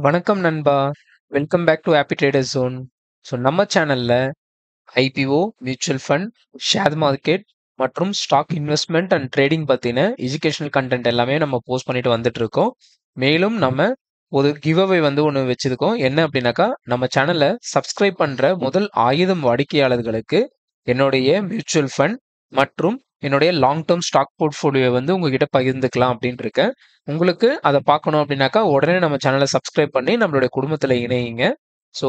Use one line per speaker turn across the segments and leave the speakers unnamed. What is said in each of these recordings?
வணக்கம் நண்பா. Welcome back to happy trader zone. நம்ம சேனல்ல IPO, mutual fund, share market மற்றும் ஸ்டாக் இன்வெஸ்ட்மெண்ட் அண்ட் ட்ரேடிங் பத்தின எஜுகேஷனல் கண்டென்ட் எல்லாமே நம்ம போஸ்ட் பண்ணிட்டு வந்துட்டு இருக்கோம். மேலும் நம்ம ஒரு கிவ் அவே வந்து ஒன்று வச்சிருக்கோம். என்ன அப்படின்னாக்கா, நம்ம சேனலை சப்ஸ்கிரைப் பண்ற முதல் 1000 வாடிக்கையாளர்களுக்கு என்னுடைய மியூச்சுவல் ஃபண்ட் மற்றும் என்னுடைய லாங் டேர்ம் ஸ்டாக் போர்ட்ஃபோலியோ வந்து உங்ககிட்ட பகிர்ந்துக்கலாம் அப்படின்னு இருக்கேன். உங்களுக்கு அதை பார்க்கணும் அப்படின்னாக்கா உடனே நம்ம சேனலை சப்ஸ்கிரைப் பண்ணி நம்மளுடைய குடும்பத்தில் இணையுங்க. ஸோ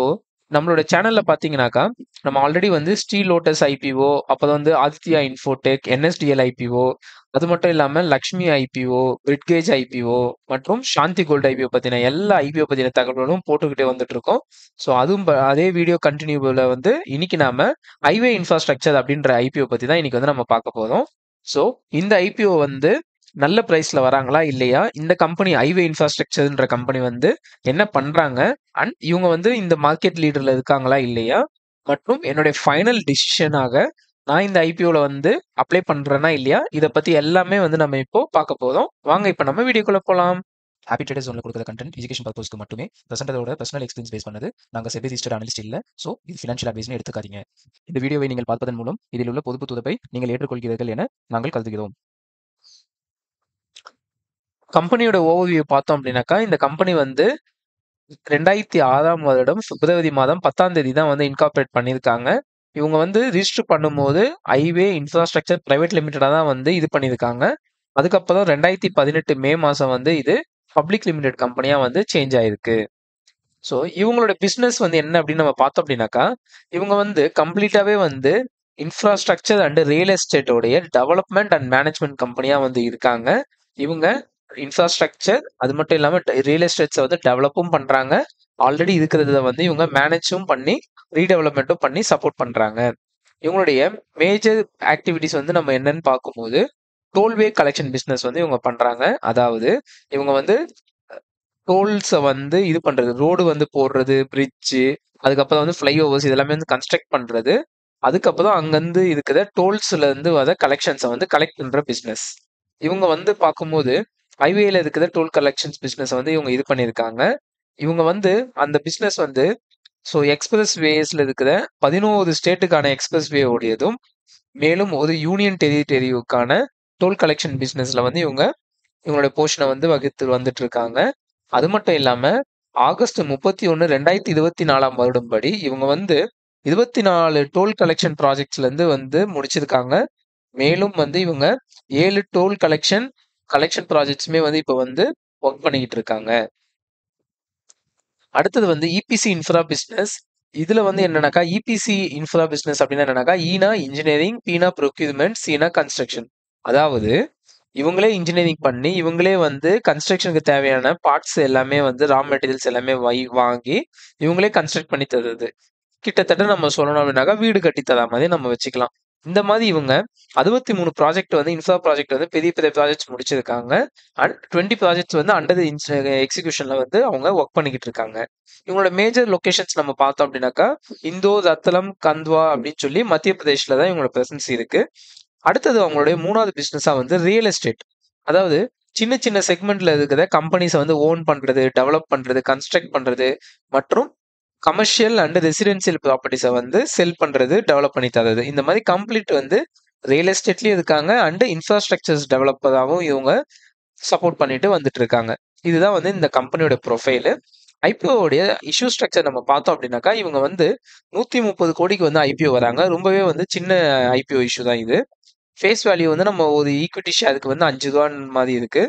நம்மளோட சேனல்ல பார்த்தீங்கன்னாக்கா, நம்ம ஆல்ரெடி வந்து ஸ்ரீ லோட்டஸ் ஐபிஓ, அப்புறம் வந்து ஆதித்யா இன்ஃபோடெக், என்எஸ்டிஎல் ஐபிஓ, அது மட்டும் இல்லாம லக்ஷ்மி ஐபிஓ, பிரிட்கேஜ் ஐபிஓ மற்றும் சாந்தி கோல்டு ஐபிஓ பத்தின எல்லா ஐபிஓ பத்தின தகவல்களும் போட்டுக்கிட்டே வந்துட்டு இருக்கோம். ஸோ அதுவும் அதே வீடியோ கண்டினியூல வந்து இன்னைக்கு நாம ஹைவே இன்ஃப்ராஸ்ட்ரக்சர் அப்படின்ற ஐபிஓ பத்தி தான் இன்னைக்கு வந்து நம்ம பார்க்க போறோம். ஸோ இந்த ஐபிஓ வந்து நல்ல பிரைஸ்ல வராங்களா இல்லையா, இந்த கம்பெனி ஹைவே இன்ஃப்ராஸ்ட்ரக்சர்ன்ற கம்பெனி வந்து என்ன பண்றாங்க, அண்ட் இவங்க வந்து இந்த மார்க்கெட் லீடர்ல இருக்காங்களா இல்லையா, மற்றும் என்னுடைய ஃபைனல் டிசிஷனாக நான் இந்த ஐபிஓல வந்து அப்ளை பண்றேனா இல்லையா, இதை பத்தி எல்லாமே வந்து நம்ம இப்போ பார்க்க போறோம். வாங்க இப்போ நம்ம வீடியோக்குள்ள போலாம். ஹாப்பி ட்ரேடர் ஜோன்ல கொடுக்குற கண்டென்ட் எஜுகேஷன் பர்பஸ்க்கு மட்டுமே பிரசன்டரோட பர்சனல் எக்ஸ்பீரியன்ஸ் பேஸ் பண்ணது. நாங்கள் செபி ரிஜிஸ்டர்ட் அனலிஸ்ட் இல்ல. ஸோ இது ஃபினான்ஷியல் அட்வைஸ்னு எடுத்துக்காதீங்க. இந்த வீடியோவை நீங்கள் பார்ப்பதன் மூலம் இதில் உள்ள பொதுப்பு துறப்பை நீங்கள் ஏற்றுக்கொள்கிறீர்கள் என நாங்கள் கருதுகிறோம். கம்பெனியோட ஓவர்வியூ பார்த்தோம் அப்படின்னாக்கா, இந்த கம்பெனி வந்து 2006ஆம் வருடம் பிப்ரவரி மாதம் 10ஆம் தேதி தான் வந்து இன்கார்பரேட் பண்ணியிருக்காங்க. இவங்க வந்து ரிஜிஸ்டர் பண்ணும்போது ஹைவே இன்ஃப்ராஸ்ட்ரக்சர் பிரைவேட் லிமிடெடா தான் வந்து இது பண்ணியிருக்காங்க. அதுக்கப்புறம் 2018 மே மாசம் வந்து இது பப்ளிக் லிமிடெட் கம்பெனியா வந்து சேஞ்ச் ஆயிருக்கு. ஸோ இவங்களோட பிஸ்னஸ் வந்து என்ன அப்படின்னு நம்ம பார்த்தோம் அப்படின்னாக்கா, இவங்க வந்து கம்ப்ளீட்டாவே வந்து இன்ஃப்ராஸ்ட்ரக்சர் அண்ட் ரியல் எஸ்டேட்டோடைய டெவலப்மெண்ட் அண்ட் மேனேஜ்மெண்ட் கம்பெனியா வந்து இருக்காங்க. இவங்க இன்ஃப்ராஸ்ட்ரக்சர் அது மட்டும் இல்லாம ரியல் எஸ்டேட்ஸை வந்து டெவலப்பும் பண்றாங்க. ஆல்ரெடி இருக்கிறத வந்து இவங்க மேனேஜும் பண்ணி ரீடெவலப்மெண்ட்டும் பண்ணி சப்போர்ட் பண்றாங்க. இவங்களுடைய மேஜர் ஆக்டிவிட்டிஸ் வந்து நம்ம என்னன்னு பார்க்கும்போது, டோல்வே கலெக்ஷன் பிசினஸ் வந்து இவங்க பண்றாங்க. அதாவது இவங்க வந்து டோல்ஸை வந்து இது பண்றது, ரோடு வந்து போடுறது, பிரிட்ஜு, அதுக்கப்புறம் வந்து ஃப்ளைஓவர்ஸ் இதெல்லாமே வந்து கன்ஸ்ட்ரக்ட் பண்றது. அதுக்கப்புறம் அங்கேருந்து இருக்கிற டோல்ஸ்ல இருந்து வர கலெக்ஷன்ஸை வந்து கலெக்ட் பண்ற பிசினஸ். இவங்க வந்து பார்க்கும்போது ஹைவேல இருக்கிற டோல் கலெக்ஷன்ஸ் பிசினஸ் வந்து இவங்க இது பண்ணியிருக்காங்க. இவங்க வந்து அந்த பிசினஸ் வந்து ஸோ எக்ஸ்பிரஸ் வேஸ்ல இருக்கிற 11 ஸ்டேட்டுக்கான எக்ஸ்பிரஸ் வே உடையதும், மேலும் ஒரு யூனியன் டெரிட்டரியுக்கான டோல் கலெக்ஷன் பிசினஸ்ல வந்து இவங்களோட போர்ஷனை வந்து வகுத்து வந்துட்டு இருக்காங்க. அது மட்டும் இல்லாம ஆகஸ்ட் 31, 2024ஆம் வருடம் படி இவங்க வந்து 24 டோல் கலெக்ஷன் ப்ராஜெக்ட்ஸ்ல இருந்து வந்து முடிச்சிருக்காங்க. மேலும் வந்து இவங்க 7 டோல் கலெக்ஷன் ப்ராஜெக்ட்ஸுமே வந்து இப்போ வந்து ஒர்க் பண்ணிக்கிட்டு இருக்காங்க. அடுத்தது வந்து இபிசி இன்ஃப்ரா பிசினஸ். இதுல வந்து என்னன்னாக்கா, இபிசி இன்ஃப்ரா பிசினஸ் அப்படின்னா என்னன்னாக்கா, ஈனா இன்ஜினியரிங், பீனா ப்ரொக்யூர்மெண்ட், சீனா கன்ஸ்ட்ரக்ஷன். அதாவது இவங்களே இன்ஜினியரிங் பண்ணி இவங்களே வந்து கன்ஸ்ட்ரக்ஷனுக்கு தேவையான பார்ட்ஸ் எல்லாமே வந்து ரா மெட்டீரியல்ஸ் எல்லாமே வாங்கி இவங்களே கன்ஸ்ட்ரக்ட் பண்ணி தருது. கிட்டத்தட்ட நம்ம சொல்லணும் அப்படின்னாக்கா, வீடு கட்டி தரா மாதிரி நம்ம வச்சுக்கலாம். இந்த மாதிரி இவங்க 63 ப்ராஜெக்ட் வந்து இன்ஃப்ரா ப்ராஜெக்ட் வந்து பெரிய பெரிய ப்ராஜெக்ட்ஸ் முடிச்சிருக்காங்க. அண்ட் 20 ப்ராஜெக்ட்ஸ் வந்து அண்டர் எக்ஸிகியூஷன்ல வந்து அவங்க ஒர்க் பண்ணிக்கிட்டு இருக்காங்க. இவங்களோட மேஜர் லொகேஷன்ஸ் நம்ம பார்த்தோம் அப்படின்னாக்கா, இந்தோர், ரத்தலம், கந்த்வா அப்படின்னு சொல்லி மத்திய பிரதேஷ்ல தான் இவங்களோட பிரசன்ஸ் இருக்கு. அடுத்தது அவங்களுடைய 3வது பிசினஸா வந்து ரியல் எஸ்டேட். அதாவது சின்ன சின்ன செக்மெண்ட்ல இருக்கிற கம்பெனிஸை வந்து ஓன் பண்றது, டெவலப் பண்றது, கன்ஸ்ட்ரக்ட் பண்றது மற்றும் கமர்ஷியல் அண்ட் ரெசிடென்சியல் ப்ராப்பர்ட்டிஸை வந்து செல் பண்றது, டெவலப் பண்ணி தரது. இந்த மாதிரி கம்ப்ளீட் வந்து ரியல் எஸ்டேட்லயும் இருக்காங்க அண்ட் இன்ஃப்ராஸ்ட்ரக்சர்ஸ் டெவலப்பராகவும் இவங்க சப்போர்ட் பண்ணிட்டு வந்துட்டு இருக்காங்க. இதுதான் வந்து இந்த கம்பெனியோட ப்ரொஃபைலு. ஐபிஓடைய இஷ்யூ ஸ்ட்ரக்சர் நம்ம பார்த்தோம் அப்படின்னாக்கா, இவங்க வந்து 130 கோடிக்கு வந்து ஐபிஓ வராங்க. ரொம்பவே வந்து சின்ன ஐபிஓ இஷ்யூ தான் இது. ஃபேஸ் வேல்யூ வந்து நம்ம ஒரு ஈக்விட்டி ஷேருக்கு வந்து ₹5 மாதிரி இருக்கு.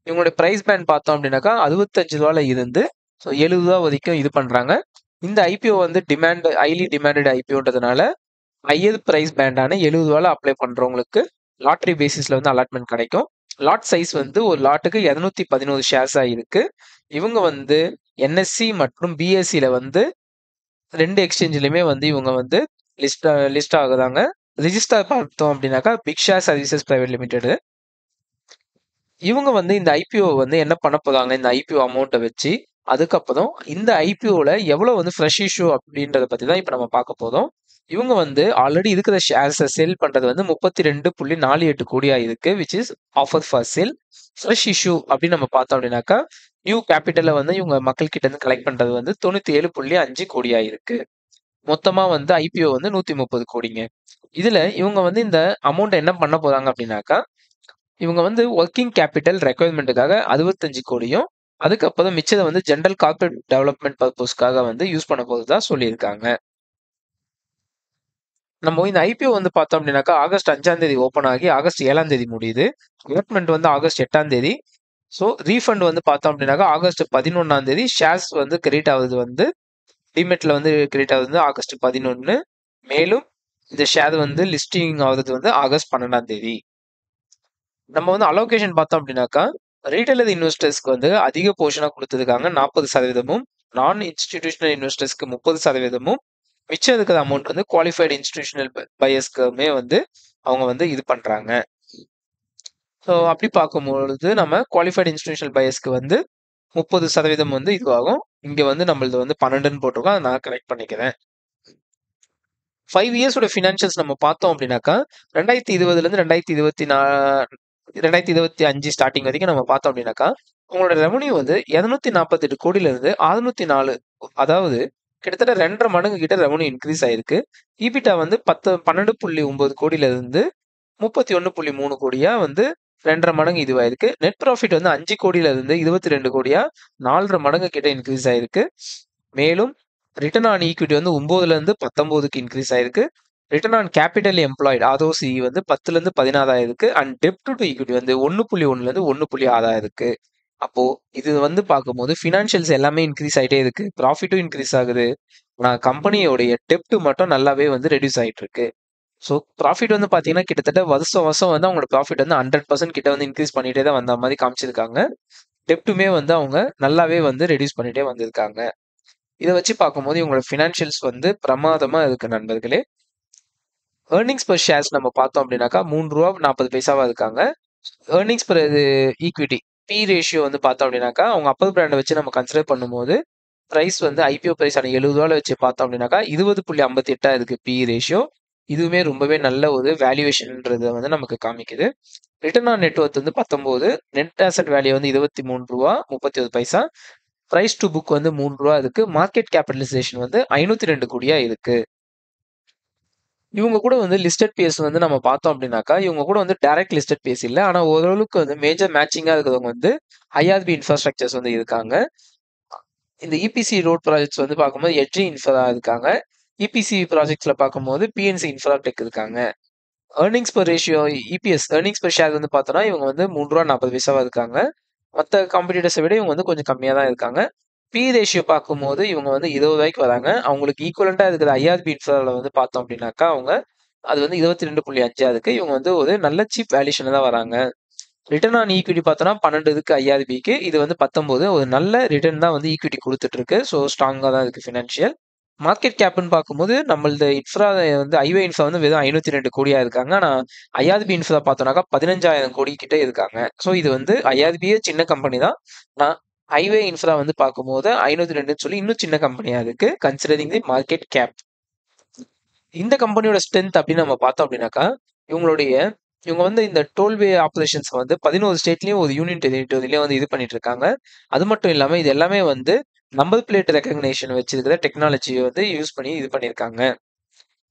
இவங்களுடைய பிரைஸ் பேண்ட் பார்த்தோம் அப்படின்னாக்கா, ₹65 இருந்து ஸோ ₹70 வரைக்கும் இது பண்றாங்க. இந்த ஐபிஓ வந்து ஹைலி டிமாண்டட் ஐபிஓன்றதுனால ஹையர் பிரைஸ் பேண்டான ₹70 அப்ளை பண்றவங்களுக்கு லாட்டரி பேசிஸ்ல வந்து அலாட்மெண்ட் கிடைக்கும். லாட் சைஸ் வந்து ஒரு லாட்டுக்கு 211 ஷேர்ஸா இருக்கு. இவங்க வந்து என்எஸ்சி மற்றும் பிஎஸ்சியில வந்து 2 எக்ஸ்சேஞ்சிலுமே வந்து இவங்க வந்து லிஸ்ட் ஆகுறாங்க. ரிஜிஸ்டர் பார்த்தோம் அப்படின்னாக்கா, big share services private limited. இவங்க வந்து இந்த ஐபிஓ வந்து என்ன பண்ண போறாங்க, இந்த ஐபிஓ அமௌண்ட்டை வச்சு அதுக்கப்புறம் இந்த ஐபிஓல எவ்வளவு வந்து ஃப்ரெஷ் இஷ்யூ அப்படின்றத பத்தி தான் இப்போ நம்ம பார்க்க போறோம். இவங்க வந்து ஆல்ரெடி இருக்கிற ஷேர்ஸை சேல் பண்றது வந்து 32.48 கோடியா இருக்கு, which is offer for sale. Fresh issue அப்படின்னு நம்ம பார்த்தோம் அப்படின்னாக்கா, நியூ கேபிட்டலை வந்து இவங்க மக்கள் கிட்ட இருந்து கலெக்ட் பண்றது வந்து 97.5 கோடியா இருக்கு. மொத்தமா வந்து ஐபிஓ வந்து 130 கோடிங்க. இதுல இவங்க வந்து இந்த அமௌண்ட் என்ன பண்ண போறாங்க அப்படின்னாக்கா, இவங்க வந்து ஒர்க்கிங் கேபிட்டல் ரெக்குயர்மெண்ட்டுக்காக 65 கோடியும், அதுக்கப்புறம் மிச்சதை வந்து ஜென்ரல் கார்ப்பரேட் டெவலப்மெண்ட் பர்பஸ்க்காக வந்து யூஸ் பண்ண போறதா சொல்லியிருக்காங்க. நம்ம இந்த ஐபிஓ வந்து பார்த்தோம் அப்படின்னாக்கா ஆகஸ்ட் 5ஆம் தேதி ஓப்பன் ஆகி ஆகஸ்ட் 7ஆம் தேதி முடியுது. அலாட்மெண்ட் வந்து ஆகஸ்ட் 8ஆம் தேதி. ஸோ ரீஃபண்ட் வந்து பார்த்தோம் அப்படின்னாக்கா ஆகஸ்ட் 11ஆம் தேதி. ஷேர்ஸ் வந்து கிரெடிட் ஆகுது வந்து டிமெட்ல வந்து கிரெடிட் ஆகுது வந்து ஆகஸ்ட் 11. மேலும் இந்த ஷேர் வந்து லிஸ்டிங் ஆகுது வந்து ஆகஸ்ட் 12ஆம் தேதி. நம்ம வந்து அலோகேஷன் பார்த்தோம் அப்படின்னாக்கா ரீட்டைலர் இன்வெஸ்டர்ஸ்க்கு வந்து அதிக போர்ஷனாக கொடுத்துருக்காங்க 40%, நான் இன்ஸ்டிடியூஷனல் இன்வெஸ்டர்ஸ்க்கு 30%, மிச்சம் இருக்கிற அமௌண்ட் வந்து குவாலிஃபைடு இன்ஸ்டிடியூஷனல் பையர்ஸ்க்குமே வந்து அவங்க வந்து இது பண்றாங்க. ஸோ அப்படி பார்க்கும்பொழுது நம்ம குவாலிஃபைடு இன்ஸ்டிடியூஷனல் பையர்ஸ்க்கு வந்து 30% வந்து இதுவாகும். இங்க வந்து நம்மளது வந்து 12ன்னு போட்டிருக்கோம். அதை நான் கரெக்ட் பண்ணிக்கிறேன். 5 இயர்ஸோட ஃபினான்ஷியல்ஸ் நம்ம பார்த்தோம் அப்படின்னாக்கா 2020லேருந்து 2025 ஸ்டார்டிங் வரைக்கும் நம்ம பார்த்தோம் அப்படின்னாக்கா உங்களோட ரெவன்யூ வந்து 248 கோடியிலிருந்து 604, அதாவது கிட்டத்தட்ட 2.5 மடங்கு கிட்ட ரெவன்யூ இன்க்ரீஸ் ஆயிருக்கு. ஈபிட்டா வந்து 12.9 கோடியிலிருந்து 31.3 கோடியா வந்து 2.5 மடங்கு இதுவாயிருக்கு. நெட் ப்ராஃபிட் வந்து 5 கோடியில இருந்து 22 கோடியா 4.5 மடங்கு கிட்ட இன்க்ரீஸ் ஆயிருக்கு. மேலும் ரிட்டர்ன் ஆன் ஈக்விட்டி வந்து 9ல இருந்து 19க்கு இன்க்ரீஸ் ஆயிருக்கு. Return on capital employed ROCE வந்து 10ல இருந்து 16 ஆயிருக்கு. அண்ட் டெப்ட் டு ஈக்விட்டி வந்து 1.1ல இருந்து 1.6 ஆயிருக்கு. அப்போ இது வந்து பார்க்கும்போது ஃபினான்ஷியல்ஸ் எல்லாமே இன்க்ரீஸ் ஆயிட்டே இருக்கு. ப்ராஃபிட்டும் இன்க்ரீஸ் ஆகுது. ஆனால் கம்பெனியோடைய டெப்ட் மட்டும் நல்லாவே வந்து ரெடியூஸ் ஆயிட்டு இருக்கு. ஸோ ப்ராஃபிட் வந்து பார்த்தீங்கன்னா கிட்டத்தட்ட வருஷம் வருஷம் வந்து அவங்களோட ப்ராஃபிட் வந்து 100% கிட்ட வந்து இன்க்ரீஸ் பண்ணிட்டே தான் வந்த மாதிரி காமிச்சிருக்காங்க. டெப்ட்டுமே வந்து அவங்க நல்லாவே வந்து ரெடியூஸ் பண்ணிட்டே வந்திருக்காங்க. இதை வச்சு பார்க்கும்போது இவங்களோட ஃபினான்ஷியல்ஸ் வந்து பிரமாதமா இருக்கு நண்பர்களே. ஏர்னிங்ஸ் பர் ஷேர்ஸ் நம்ம பார்த்தோம் அப்படின்னாக்கா ₹3.40 இருக்காங்க. Earnings per equity B ratio வந்து பார்த்தோம் அப்படின்னாக்கா அவங்க அப்பர் பிராண்டை வச்சு நம்ம கன்சிடர் பண்ணும்போது பிரைஸ் வந்து ஐபிஓ பிரைஸ் ஆன ₹70 வச்சு பார்த்தோம் அப்படின்னாக்கா 20.58 இருக்கு பி ரேஷியோ. இதுவுமே ரொம்பவே நல்ல ஒரு வேல்யூவேஷன்ன்றதை வந்து நமக்கு காமிக்குது. ரிட்டர்ன் ஆன் நெட்வொர்த் வந்து 19, நெட் ஆசெட் வேல்யூ வந்து ₹23.31, பிரைஸ் டு புக் வந்து ₹3 இருக்கு. மார்க்கெட் கேபிட்டலைசேஷன் வந்து 502 கோடியா இருக்கு. இவங்க கூட வந்து லிஸ்டட் பிஎஸ் வந்து நம்ம பார்த்தோம் அப்படின்னாக்கா இவங்க கூட வந்து டைரக்ட் லிஸ்டட் பிஎஸ் இல்லை. ஆனால் ஓரளவுக்கு வந்து மேஜர் மேட்சிங்காக இருக்கிறவங்க வந்து ஐஆர்பி இன்ஃப்ராஸ்ட்ரக்சர்ஸ் வந்து இருக்காங்க. இந்த இபிசி ரோட் ப்ராஜெக்ட்ஸ் வந்து பார்க்கும்போது எட்ஜி இன்ஃப்ரா இருக்காங்க. இபிசி ப்ராஜெக்ட்ஸ்ல பார்க்கும்போது பிஎன்சி இன்ஃப்ராடெக் இருக்காங்க. Earnings per ratio EPS earnings per share வந்து பார்த்தோம்னா இவங்க வந்து ₹3.40 இருக்காங்க. மற்ற காம்படிட்டர்ஸை விட இவங்க வந்து கொஞ்சம் கம்மியாக தான் இருக்காங்க. பி ரேஷியோ பார்க்கும்போது இவங்க வந்து ₹20 வராங்க. அவங்களுக்கு ஈக்குவலண்டா இருக்கிற ஐஆர்பி இன்ஃப்ரால வந்து பார்த்தோம் அப்படின்னாக்கா அவங்க அது வந்து 22.5 இருக்கு. இவங்க வந்து ஒரு நல்ல சீப் வேல்யூஷன்ல தான் வராங்க. ரிட்டர்ன் ஆன் ஈக்விட்டி பார்த்தோம்னா 12 இருக்கு ஐஆர்பிக்கு. இது வந்து 19. ஒரு நல்ல ரிட்டர்ன் தான் வந்து ஈக்விட்டி கொடுத்துட்டு இருக்கு. ஸோ ஸ்ட்ராங்காக தான் இருக்கு ஃபினான்ஷியல். மார்க்கெட் கேப்னு பார்க்கும்போது நம்மளது இன்ஃப்ரா வந்து ஐவே இன்ஃப்ரா வந்து வெறும் 502 கோடியா இருக்காங்க. ஆனால் ஐஆர்பி இன்ஃப்ரா பார்த்தோம்னாக்கா 15,000 கோடி கிட்ட இருக்காங்க. ஸோ இது வந்து ஐஆர்பியே சின்ன கம்பெனி தான். நான் ஹைவே இன்ஃப்ரா வந்து பார்க்கும்போது 502ன்னு சொல்லி இன்னும் சின்ன கம்பெனியா இருக்கு கன்சிடரிங் தி மார்க்கெட் கேப். இந்த கம்பெனியோட ஸ்ட்ரென்த் அப்படின்னு நம்ம பார்த்தோம் அப்படின்னாக்கா இவங்க வந்து இந்த டோல்வே ஆப்ரேஷன்ஸ் வந்து 11 ஸ்டேட்லயும் ஒரு யூனியன் டெரிட்டரியிலயும் வந்து இது பண்ணிட்டு இருக்காங்க. அது மட்டும் இல்லாம இது எல்லாமே வந்து நம்பர் பிளேட் ரெகக்னேஷன் வச்சிருக்கிற டெக்னாலஜியை வந்து யூஸ் பண்ணி இது பண்ணியிருக்காங்க.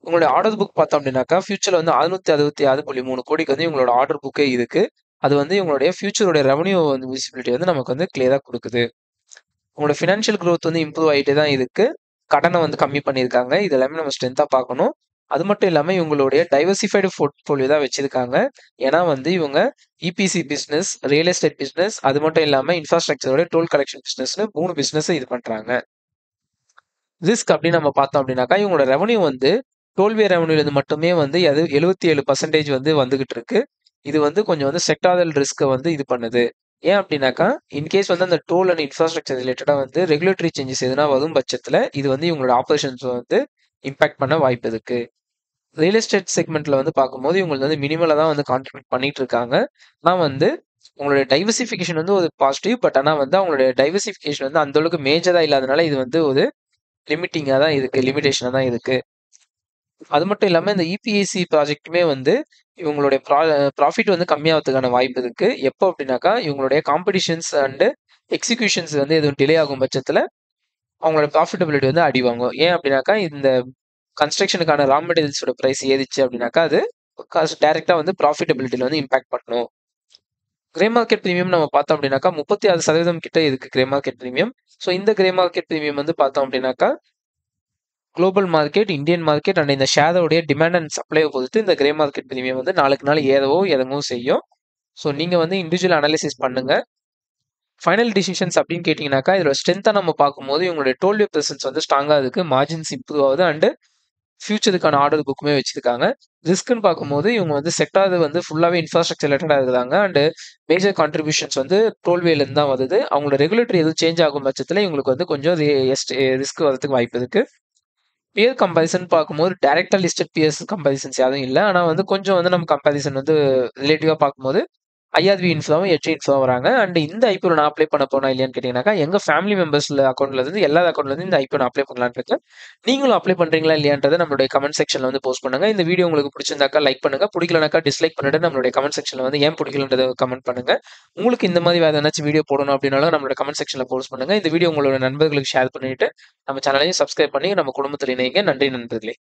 உங்களோட ஆர்டர் புக் பார்த்தோம் அப்படின்னாக்கா ஃபியூச்சர்ல வந்து 666.3 கோடிக்கு வந்து இவங்களோட ஆர்டர் புக்கே இருக்கு. அது வந்து இவங்களுடைய ஃபியூச்சரோட ரெவன்யூ வந்து விசிபிலிட்டி வந்து நமக்கு வந்து கிளியரா கொடுக்குது. உங்களோட ஃபினான்ஷியல் க்ரோத் வந்து இம்ப்ரூவ் ஆகிட்டே தான் இருக்கு. கடனை வந்து கம்மி பண்ணியிருக்காங்க. இது எல்லாமே நம்ம ஸ்ட்ரென்த்தாக பார்க்கணும். அது மட்டும் இல்லாமல் இவங்களுடைய டைவர்சிஃபைடு போர்ட்ஃபோலியோ தான் வச்சிருக்காங்க. ஏன்னா வந்து இவங்க EPC business, real estate business, அது மட்டும் இல்லாமல் இன்ஃப்ராஸ்ட்ரக்சரோட டோல் கலெக்ஷன் பிஸ்னஸ்னு 3 பிஸ்னஸ் இது பண்றாங்க. ரிஸ்க் அப்படின்னு நம்ம பார்த்தோம் அப்படின்னாக்கா இவங்களோட ரெவன்யூ வந்து டோல்வே ரெவன்யூலேருந்து மட்டுமே வந்து அது 77% வந்து வந்துகிட்டு இருக்கு. இது வந்து கொஞ்சம் வந்து செக்டாரல் ரிஸ்க்கை வந்து இது பண்ணுது. ஏன் அப்படின்னாக்கா இன்கேஸ் வந்து அந்த டோல் அண்ட் இன்ஃப்ராஸ்ட்ரக்சர் ரிலேட்டடாக வந்து ரெகுலேட்டரி சேஞ்சஸ் எதுனா வரும் பட்சத்தில் இது வந்து இவங்களோட ஆப்ரேஷன்ஸ் வந்து இம்பாக்ட் பண்ண வாய்ப்பு இருக்கு. ரியல் எஸ்டேட் செக்மெண்ட்ல வந்து பார்க்கும்போது இவங்களுக்கு வந்து மினிமலாக தான் வந்து கான்ட்ரிபியூட் பண்ணிட்டு இருக்காங்க. ஆனால் வந்து உங்களுடைய டைவர்சிஃபிகேஷன் வந்து ஒரு பாசிட்டிவ். பட் ஆனால் வந்து அவங்களுடைய டைவர்சிஃபிகேஷன் வந்து அந்த அளவுக்கு மேஜராக இல்லாதனால இது வந்து ஒரு லிமிட்டிங்காக தான் இருக்கு, லிமிடேஷனாக தான் இருக்கு. அது மட்டும் இல்லாமல் இந்த இபிஎஸ்சி ப்ராஜெக்ட்டுமே வந்து இவங்களுடைய ப்ராஃபிட் வந்து கம்மியாகிறதுக்கான வாய்ப்பு இருக்கு. எப்போ அப்படின்னாக்கா இவங்களுடைய காம்படிஷன்ஸ் அண்டு எக்ஸிகியூஷன்ஸ் வந்து எதுவும் டிலே ஆகும் பட்சத்தில் அவங்களோட ப்ராஃபிட்டபிலிட்டி வந்து அடி வாங்கும். ஏன் அப்படின்னாக்கா இந்த கன்ஸ்ட்ரக்ஷனுக்கான ரா மெட்டீரியல்ஸோட ப்ரைஸ் ஏறிச்சு அப்படின்னாக்கா அது டைரெக்டாக வந்து ப்ராஃபிட்டபிலிட்டியில் வந்து இம்பாக்ட் பண்ணும். கிரே மார்க்கெட் ப்ரீமியம் நம்ம பார்த்தோம் அப்படின்னாக்கா 36% கிட்ட இருக்கு கிரே மார்க்கெட் ப்ரீமியம். ஸோ இந்த கிரே மார்க்கெட் ப்ரீமியம் வந்து பார்த்தோம் அப்படின்னாக்கா global market, Indian market and இந்த ஷேரோடைய டிமாண்ட் அண்ட் சப்ளையை பொறுத்து இந்த கிரே மார்க்கெட் ப்ரீமியம் வந்து நாளுக்கு நாள் ஏறவோ இறங்கவும் செய்யும். ஸோ நீங்கள் வந்து இண்டிவிஜுவல் அனாலிசிஸ் பண்ணுங்க. ஃபைனல் டிசிஷன்ஸ் அப்படின்னு கேட்டிங்கனாக்கா இதோட ஸ்ட்ரென்த்தாக நம்ம பார்க்கும்போது இவங்களுடைய டோல்வே ப்ரெசன்ஸ் வந்து ஸ்ட்ராங்காக இருக்குது, மார்ஜின்ஸ் இம்ப்ரூவ் ஆகுது அண்டு ஃபியூச்சருக்கான ஆர்டர் புக்குமே வச்சிருக்காங்க. ரிஸ்க்னு பார்க்கும்போது இவங்க வந்து செக்டார் வந்து ஃபுல்லாகவே இன்ஃப்ராஸ்ட்ரக்சர் ரிலேட்டடாக இருக்கிறாங்க அண்டு மேஜர் கான்ட்ரிபியூஷன்ஸ் வந்து டோல்வேலேருந்து தான் வருது. அவங்களோட ரெகுலேட்டரி எதுவும் சேஞ்ச் ஆகும் பட்சத்தில் இவங்களுக்கு வந்து கொஞ்சம் ரிஸ்க் வரதுக்கு வாய்ப்பு இருக்குது. பியர் கம்பேரிசன் பார்க்கும்போது டைரக்டா லிஸ்டட் பியர்ஸ் கம்பேரிசன்ஸ் யாரும் இல்லை. ஆனால் வந்து கொஞ்சம் வந்து நம்ம கம்பேரிசன் வந்து ரிலேட்டிவாக பார்க்கும்போது ஐஆர்வி இன்ஃப்ளாவும் ஹெச்ஐ இன்ஃப்ளாவும் வராங்க. அண்ட் இந்த ஐபிஓ நான் அப்ளை பண்ண போனா இல்லையான்னு கேட்டீங்கன்னாக்கா எங்க ஃபேமிலி மெம்பர்ஸ்ல அக்கௌண்ட்ல இருந்து எல்லா அக்கௌண்ட்ல இருந்து இந்த ஐபிஓ நான் அப்ளை பண்ணலான்னு இருக்கேன். நீங்களும் அப்ளை பண்றீங்களா இல்லையான்றதை நம்மளுடைய கமெண்ட் செக்ஷன்ல வந்து போஸ்ட் பண்ணுங்க. இந்த வீடியோ உங்களுக்கு பிடிச்சிருந்தாக்கா லைக் பண்ணுங்க, பிடிக்கலனாக்கா டிஸ்லைக் பண்ணிட்டு நம்மளுடைய கமெண்ட் செக்ஷன்ல வந்து ஏன் பிடிக்கலன்றதை கமெண்ட் பண்ணுங்க. உங்களுக்கு இந்த மாதிரி வேற ஏதாச்சும் வீடியோ போடணும் அப்படின்னாலும் நம்மளோட கமெண்ட் செக்ஷன்ல போஸ்ட் பண்ணுங்க. இந்த வீடியோ உங்களோட நண்பர்களுக்கு ஷேர் பண்ணிட்டு நம்ம சேனலையும் சப்ஸ்கிரைப் பண்ணி நம்ம குடும்பத்தில் இணைங்க. நன்றி நண்பர்களே.